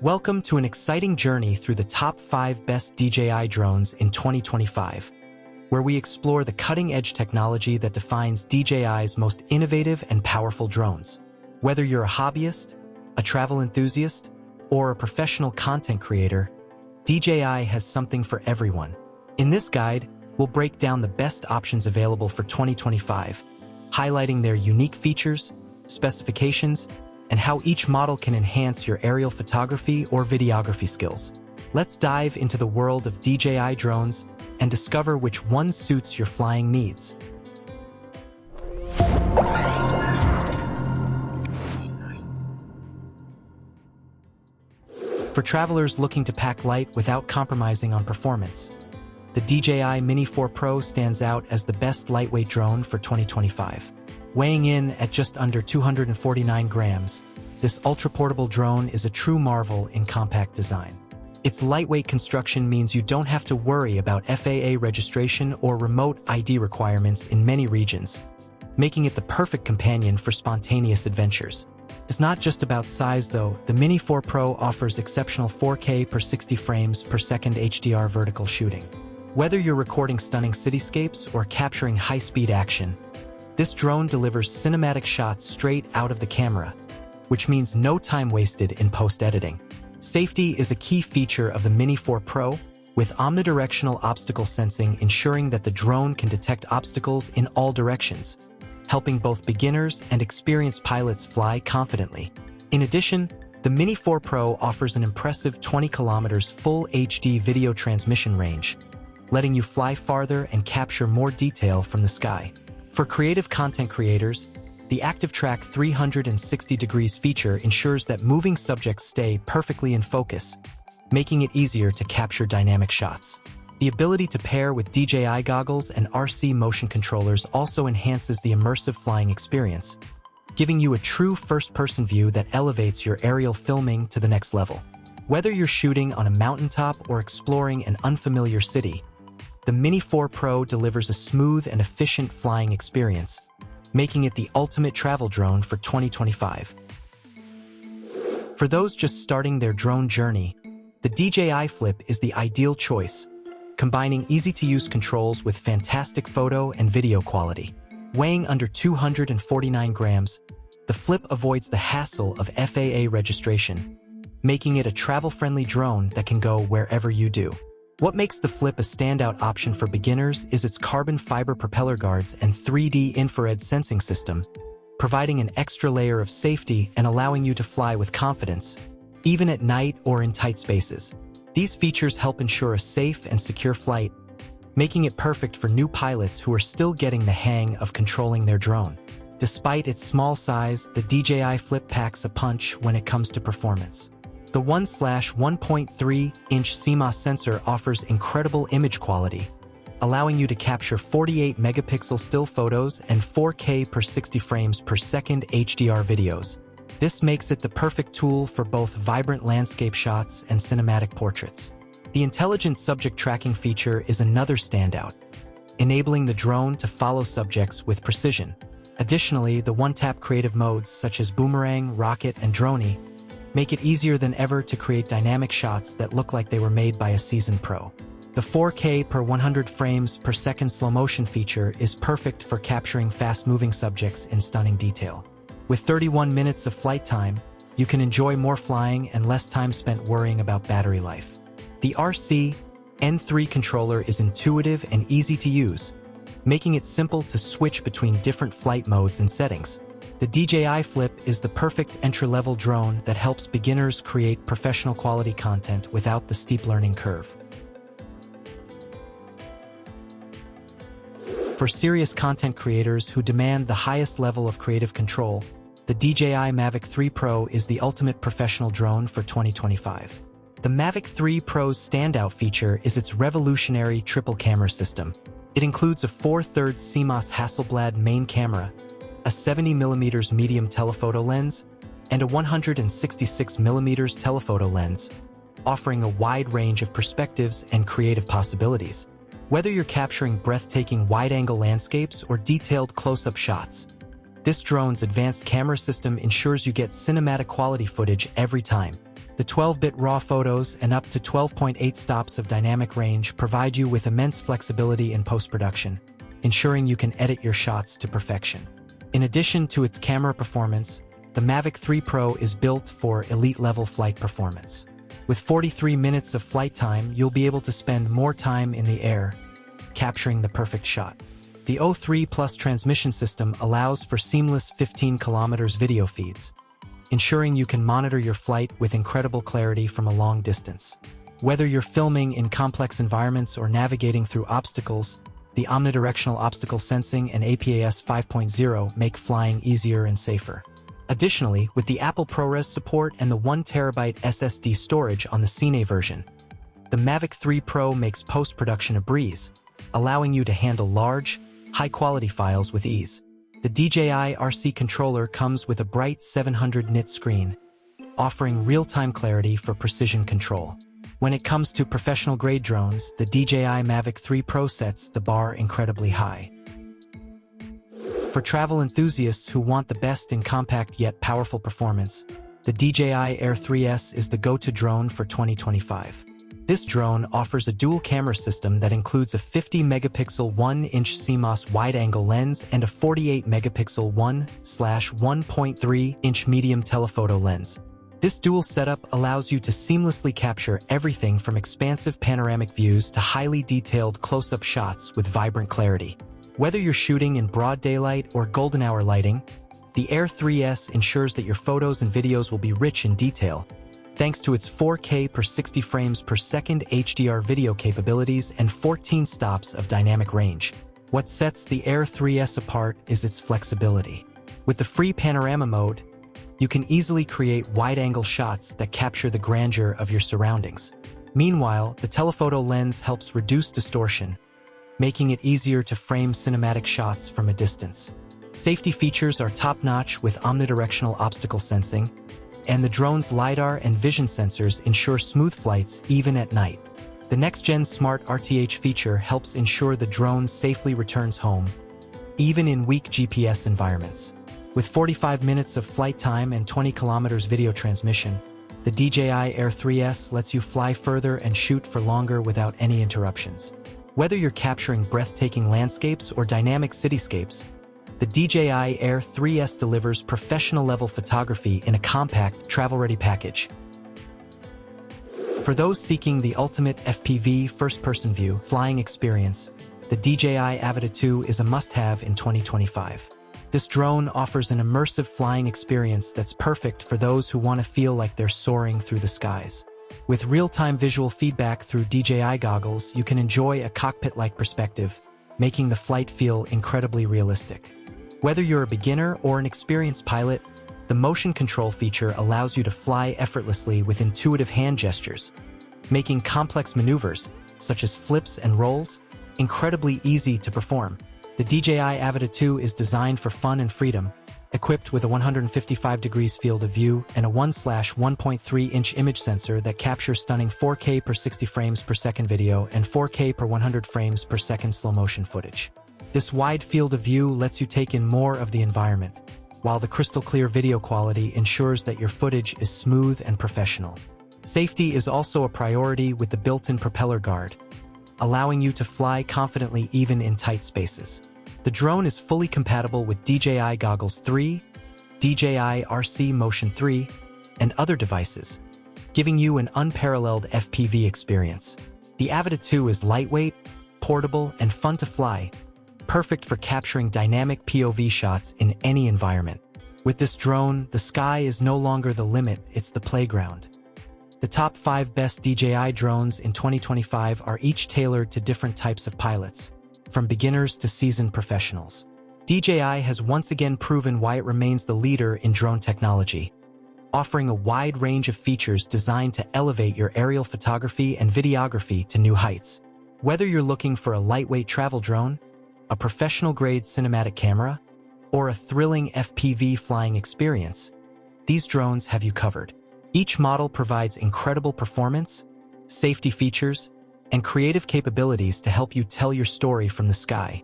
Welcome to an exciting journey through the top 5 best DJI drones in 2025, where we explore the cutting-edge technology that defines DJI's most innovative and powerful drones. Whether you're a hobbyist, a travel enthusiast, or a professional content creator, DJI has something for everyone. In this guide, we'll break down the best options available for 2025, highlighting their unique features, specifications, and how each model can enhance your aerial photography or videography skills. Let's dive into the world of DJI drones and discover which one suits your flying needs. For travelers looking to pack light without compromising on performance, the DJI Mini 4 Pro stands out as the best lightweight drone for 2025. Weighing in at just under 249 grams, this ultra-portable drone is a true marvel in compact design. Its lightweight construction means you don't have to worry about FAA registration or remote ID requirements in many regions, making it the perfect companion for spontaneous adventures. It's not just about size though. The Mini 4 Pro offers exceptional 4K per 60 frames per second HDR vertical shooting. Whether you're recording stunning cityscapes or capturing high-speed action, this drone delivers cinematic shots straight out of the camera, which means no time wasted in post-editing. Safety is a key feature of the Mini 4 Pro, with omnidirectional obstacle sensing ensuring that the drone can detect obstacles in all directions, helping both beginners and experienced pilots fly confidently. In addition, the Mini 4 Pro offers an impressive 20 kilometers full HD video transmission range, letting you fly farther and capture more detail from the sky. For creative content creators, the Active Track 360 degrees feature ensures that moving subjects stay perfectly in focus, making it easier to capture dynamic shots. The ability to pair with DJI goggles and RC motion controllers also enhances the immersive flying experience, giving you a true first-person view that elevates your aerial filming to the next level. Whether you're shooting on a mountaintop or exploring an unfamiliar city, the Mini 4 Pro delivers a smooth and efficient flying experience, making it the ultimate travel drone for 2025. For those just starting their drone journey, the DJI Flip is the ideal choice, combining easy-to-use controls with fantastic photo and video quality. Weighing under 249 grams, the Flip avoids the hassle of FAA registration, making it a travel-friendly drone that can go wherever you do. What makes the Flip a standout option for beginners is its carbon fiber propeller guards and 3D infrared sensing system, providing an extra layer of safety and allowing you to fly with confidence, even at night or in tight spaces. These features help ensure a safe and secure flight, making it perfect for new pilots who are still getting the hang of controlling their drone. Despite its small size, the DJI Flip packs a punch when it comes to performance. The 1/1.3-inch CMOS sensor offers incredible image quality, allowing you to capture 48 megapixel still photos and 4K per 60 frames per second HDR videos. This makes it the perfect tool for both vibrant landscape shots and cinematic portraits. The intelligent subject tracking feature is another standout, enabling the drone to follow subjects with precision. Additionally, the one-tap creative modes such as boomerang, rocket, and droney make it easier than ever to create dynamic shots that look like they were made by a seasoned pro. The 4K per 100 frames per second slow motion feature is perfect for capturing fast-moving subjects in stunning detail. With 31 minutes of flight time, you can enjoy more flying and less time spent worrying about battery life. The RC N3 controller is intuitive and easy to use, making it simple to switch between different flight modes and settings. The DJI Flip is the perfect entry-level drone that helps beginners create professional quality content without the steep learning curve. For serious content creators who demand the highest level of creative control, the DJI Mavic 3 Pro is the ultimate professional drone for 2025. The Mavic 3 Pro's standout feature is its revolutionary triple camera system. It includes a 4/3 CMOS Hasselblad main camera, a 70mm medium telephoto lens, and a 166mm telephoto lens, offering a wide range of perspectives and creative possibilities. Whether you're capturing breathtaking wide-angle landscapes or detailed close-up shots, this drone's advanced camera system ensures you get cinematic quality footage every time. The 12-bit RAW photos and up to 12.8 stops of dynamic range provide you with immense flexibility in post-production, ensuring you can edit your shots to perfection. In addition to its camera performance, the Mavic 3 Pro is built for elite-level flight performance. With 43 minutes of flight time, you'll be able to spend more time in the air, capturing the perfect shot. The O3 Plus transmission system allows for seamless 15 km video feeds, ensuring you can monitor your flight with incredible clarity from a long distance. Whether you're filming in complex environments or navigating through obstacles, the omnidirectional obstacle sensing and APAS 5.0 make flying easier and safer. Additionally, with the Apple ProRes support and the 1TB SSD storage on the Cine version, the Mavic 3 Pro makes post-production a breeze, allowing you to handle large, high-quality files with ease. The DJI RC controller comes with a bright 700 nit screen, offering real-time clarity for precision control. When it comes to professional-grade drones, the DJI Mavic 3 Pro sets the bar incredibly high. For travel enthusiasts who want the best in compact yet powerful performance, the DJI Air 3S is the go-to drone for 2025. This drone offers a dual-camera system that includes a 50-megapixel 1-inch CMOS wide-angle lens and a 48-megapixel 1/1.3-inch medium telephoto lens. This dual setup allows you to seamlessly capture everything from expansive panoramic views to highly detailed close-up shots with vibrant clarity. Whether you're shooting in broad daylight or golden hour lighting, the Air 3S ensures that your photos and videos will be rich in detail, thanks to its 4K per 60 frames per second HDR video capabilities and 14 stops of dynamic range. What sets the Air 3S apart is its flexibility. With the free panorama mode, you can easily create wide-angle shots that capture the grandeur of your surroundings. Meanwhile, the telephoto lens helps reduce distortion, making it easier to frame cinematic shots from a distance. Safety features are top-notch with omnidirectional obstacle sensing, and the drone's LiDAR and vision sensors ensure smooth flights even at night. The next-gen Smart RTH feature helps ensure the drone safely returns home, even in weak GPS environments. With 45 minutes of flight time and 20 kilometers video transmission, the DJI Air 3S lets you fly further and shoot for longer without any interruptions. Whether you're capturing breathtaking landscapes or dynamic cityscapes, the DJI Air 3S delivers professional-level photography in a compact, travel-ready package. For those seeking the ultimate FPV first-person view flying experience, the DJI Avata 2 is a must-have in 2025. This drone offers an immersive flying experience that's perfect for those who want to feel like they're soaring through the skies. With real-time visual feedback through DJI goggles, you can enjoy a cockpit-like perspective, making the flight feel incredibly realistic. Whether you're a beginner or an experienced pilot, the motion control feature allows you to fly effortlessly with intuitive hand gestures, making complex maneuvers, such as flips and rolls, incredibly easy to perform. The DJI Avata 2 is designed for fun and freedom, equipped with a 155 degrees field of view and a 1/1.3-inch image sensor that captures stunning 4K per 60 frames per second video and 4K per 100 frames per second slow-motion footage. This wide field of view lets you take in more of the environment, while the crystal-clear video quality ensures that your footage is smooth and professional. Safety is also a priority with the built-in propeller guard, allowing you to fly confidently even in tight spaces. The drone is fully compatible with DJI Goggles 3, DJI RC Motion 3, and other devices, giving you an unparalleled FPV experience. The Avata 2 is lightweight, portable, and fun to fly, perfect for capturing dynamic POV shots in any environment. With this drone, the sky is no longer the limit, it's the playground. The top 5 best DJI drones in 2025 are each tailored to different types of pilots, from beginners to seasoned professionals. DJI has once again proven why it remains the leader in drone technology, offering a wide range of features designed to elevate your aerial photography and videography to new heights. Whether you're looking for a lightweight travel drone, a professional-grade cinematic camera, or a thrilling FPV flying experience, these drones have you covered. Each model provides incredible performance, safety features, and creative capabilities to help you tell your story from the sky.